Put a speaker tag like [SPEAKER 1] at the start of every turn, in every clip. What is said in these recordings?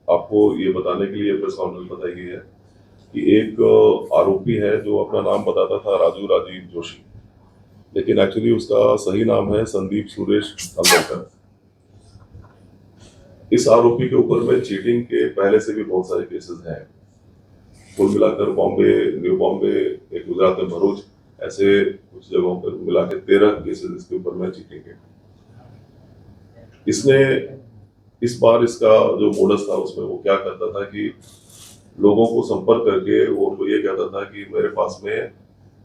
[SPEAKER 1] आपको ये बताने के लिए प्रेस कॉन्फ्रेंस बताई गई है कि एक आरोपी है जो अपना नाम बताता था राजू राजीव जोशी, लेकिन एक्चुअली उसका सही नाम है संदीप सुरेश अंबेडकर। इस आरोपी के ऊपर में चीटिंग के पहले से भी बहुत सारे केसेस हैं। कुल मिलाकर बॉम्बे, न्यू बॉम्बे, एक गुजरात में भरूच, ऐसे कुछ जगहों पर मिला के 13 केसेस इसके ऊपर में चीटिंग के। इसने इस बार इसका जो मोडस था उसमें वो क्या करता था कि लोगों को संपर्क करके वो उनको ये कहता था कि मेरे पास में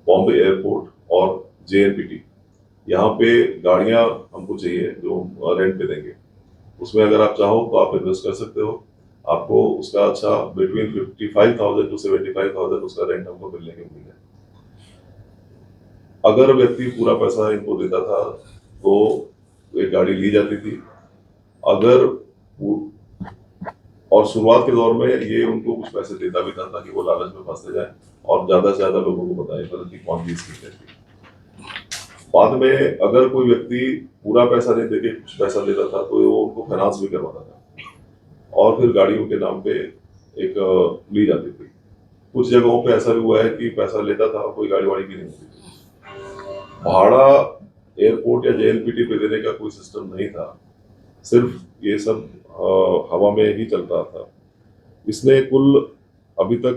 [SPEAKER 1] बॉम्बे एयरपोर्ट और JNPT यहाँ पे गाड़ियां हमको चाहिए जो रेंट पे देंगे, उसमें अगर आप चाहो तो आप इन्वेस्ट कर सकते हो, आपको उसका अच्छा बिटवीन 55,000 to 75,000 उसका रेंट हमको मिलने के उम्मीद है। अगर व्यक्ति पूरा पैसा इनको देता था तो एक गाड़ी ली जाती थी। अगर और शुरुआत के दौर में ये उनको कुछ पैसे देता भी था ताकि वो लालच में फंसते जाए और ज्यादा से ज्यादा लोगों को बताए कि कौन सी स्कीम है। बाद में अगर कोई व्यक्ति पूरा पैसा नहीं देके कुछ पैसा देता था तो वो उनको फाइनेंस भी करवाता था और फिर गाड़ी उनके नाम पे एक ली जाती थी। कुछ जगहों पे ऐसा भी हुआ है कि पैसा लेता था कोई गाड़ी वाड़ी की नहीं होती थी। भाड़ा एयरपोर्ट या JNPT पे देने का कोई सिस्टम नहीं था, सिर्फ ये सब हवा में ही चलता था। इसने कुल अभी तक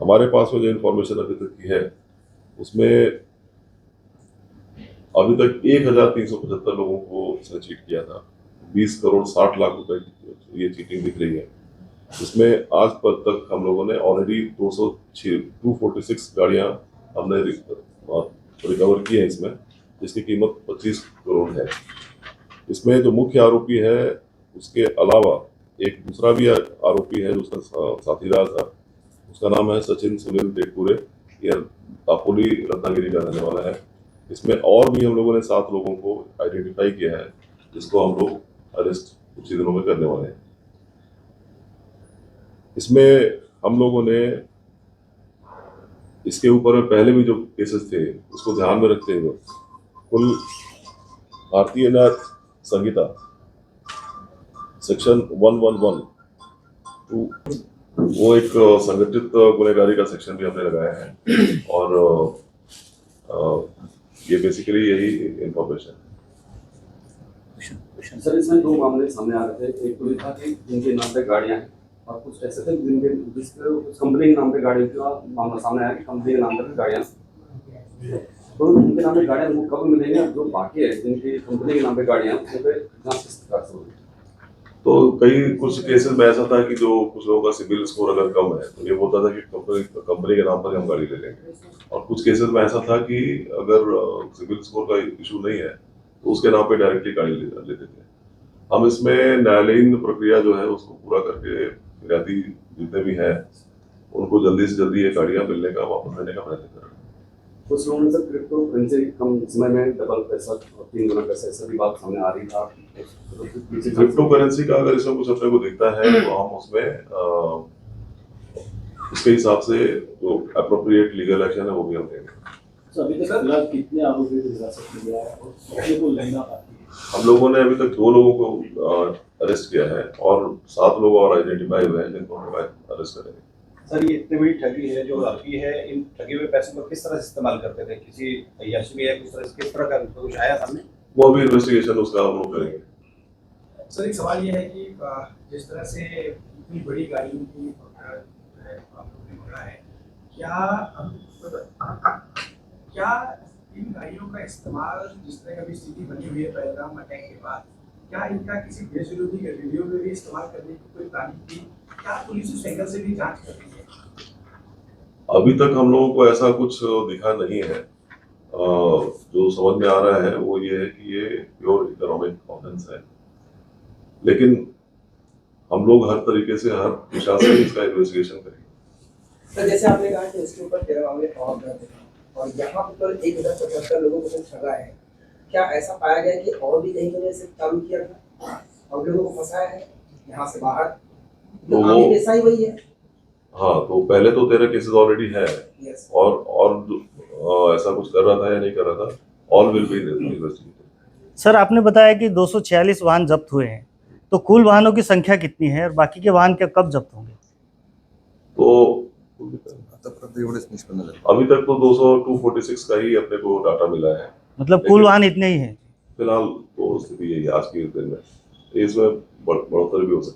[SPEAKER 1] हमारे पास में जो इंफॉर्मेशन अभी तक की है उसमें अभी तक 1,375 लोगों को इसने चीट किया था। 20 करोड़ 60 लाख रुपए की ये चीटिंग दिख रही है। इसमें आज पर तक हम लोगों ने ऑलरेडी 246 गाड़ियां हमने रिकवर की है इसमें, जिसकी कीमत 25 करोड़ है। इसमें जो मुख्य आरोपी है उसके अलावा एक दूसरा भी आरोपी है जो उसका साथीदार था, उसका नाम है सचिन सुनील टेकपुरे, यह दापोली रत्नागिरी का रहने वाला है। इसमें और भी हम लोगों ने 7 लोगों को आइडेंटिफाई किया है जिसको हम लोग अरेस्ट कुछ ही दिनों में करने वाले हैं। इसमें हम लोगों ने इसके ऊपर पहले भी जो केसेस थे उसको ध्यान में रखते हुए कुल भारतीय न्याय संहिता सेक्शन 111 वो एक संगठित गुनहगारी का सेक्शन भी हमने लगाया है और ये बेसिकली यही इंफॉर्मेशन
[SPEAKER 2] है। सर, इसमें 2 मामले सामने आ रहे थे। एक तो ये था कि जिनके नाम पे गाड़ियां हैं और कुछ ऐसे थे जिनके उस कंपनी के नाम पे गाड़ियों का मामला सामने आया कि कंपनी के नाम पे गाड़ियां, तो उनके नाम पे गाड़ियां वो कब मिलेंगे, जो बाकी है जिनकी कंपनी के नाम पे गाड़ियां उन पे जांच किस प्रकार से होगी?
[SPEAKER 1] तो कई कुछ केसेस में ऐसा था कि जो कुछ लोगों का सिविल स्कोर अगर कम है तो ये बोलता था कि कंपनी के नाम पर हम गाड़ी ले लेंगे, और कुछ केसेस में ऐसा था कि अगर सिविल स्कोर का इशू नहीं है तो उसके नाम पे डायरेक्टली गाड़ी लेते थे। हम इसमें न्यायालयीन प्रक्रिया जो है उसको पूरा करके फिरियादी जितने भी हैं उनको जल्दी से जल्दी ये गाड़ियां मिलने का, वापस देने का प्रयत्न कर रहे हैं।
[SPEAKER 2] कुछ लोगों ने सर क्रिप्टो करेंसी कम समय में डबल पैसा और 3 गुना पैसा, ऐसा भी बात सामने आ रही था।
[SPEAKER 1] क्रिप्टो करेंसी का अगर इसमें कुछ अपने को दिखता है तो हम उसमें उसके हिसाब से जो अप्रोप्रिएट लीगल एक्शन है वो भी हम लेंगे।
[SPEAKER 2] अभी तक फिलहाल कितने आरोपी हिरासत में लिया है और कितने को लेना बाकी है?
[SPEAKER 1] हम लोगों ने अभी तक 2 लोगों को अरेस्ट किया है और 7 लोग और आइडेंटिफाई हुए हैं जिनको हम अरेस्ट करेंगे।
[SPEAKER 3] सर, ये इतनी बड़ी ठगी है, जो आरोपी है इन ठगे हुए पैसों को किस तरह से इस्तेमाल करते थे? किसी अय्याशी में या किस तरह का कुछ आया सामने?
[SPEAKER 1] वो अभी इन्वेस्टिगेशन उसका हम लोग करेंगे।
[SPEAKER 4] सर, एक सवाल ये है कि जिस तरह से इतनी बड़ी गाड़ियों की आप लोगों ने पकड़ा है, क्या इन गाड़ियों का इस्तेमाल जिस तरह की स्थिति बनी हुई है पहलगाम अटैक के बाद, क्या इनका किसी देश विरोधी गतिविधियों में भी इस्तेमाल करने की कोई प्लानिंग थी? क्या पुलिस उस एंगल से भी जांच कर रही है?
[SPEAKER 1] अभी तक हम लोगों को ऐसा कुछ दिखा नहीं है। जो समझ में आ रहा है वो ये है कि ये प्योर इकोनॉमिक ऑफेंस है, लेकिन हम लोग हर तरीके से हर दिशा से इसका इन्वेस्टिगेशन करेंगे।
[SPEAKER 5] तो जैसे आपने कहा कि इसके ऊपर 13 मामले और दर्ज हैं और यहाँ पर 1,075 लोगों को ठगा है, क्या ऐसा पाया गया कि और भी कहीं ने इसे चालू किया था और लोगों को फंसाया है यहाँ से बाहर?
[SPEAKER 1] तो वो
[SPEAKER 5] ऐसा ही वही है।
[SPEAKER 1] हाँ, तो पहले तो 13 केसेस ऑलरेडी है और ऐसा कुछ कर रहा था या नहीं कर रहा था, all will be investigated.
[SPEAKER 6] Sir आपने बताया कि 246 वाहन जब्त हुए हैं, तो कुल वाहनों की संख्या कितनी है और बाकी के वाहन क्या कब जब्त होंगे?
[SPEAKER 1] तो
[SPEAKER 7] आतापर्यंत एवढेच निष्पन्न झाले.
[SPEAKER 1] अभी तक तो 246 का ही अपने को डाटा मिला है
[SPEAKER 6] मतलब कुल वाहन इतने ही हैं?
[SPEAKER 1] फिलहाल। तो स्थिति यही है आज के दिन में, इसमें बढ़ोतरी भी हो सकती है।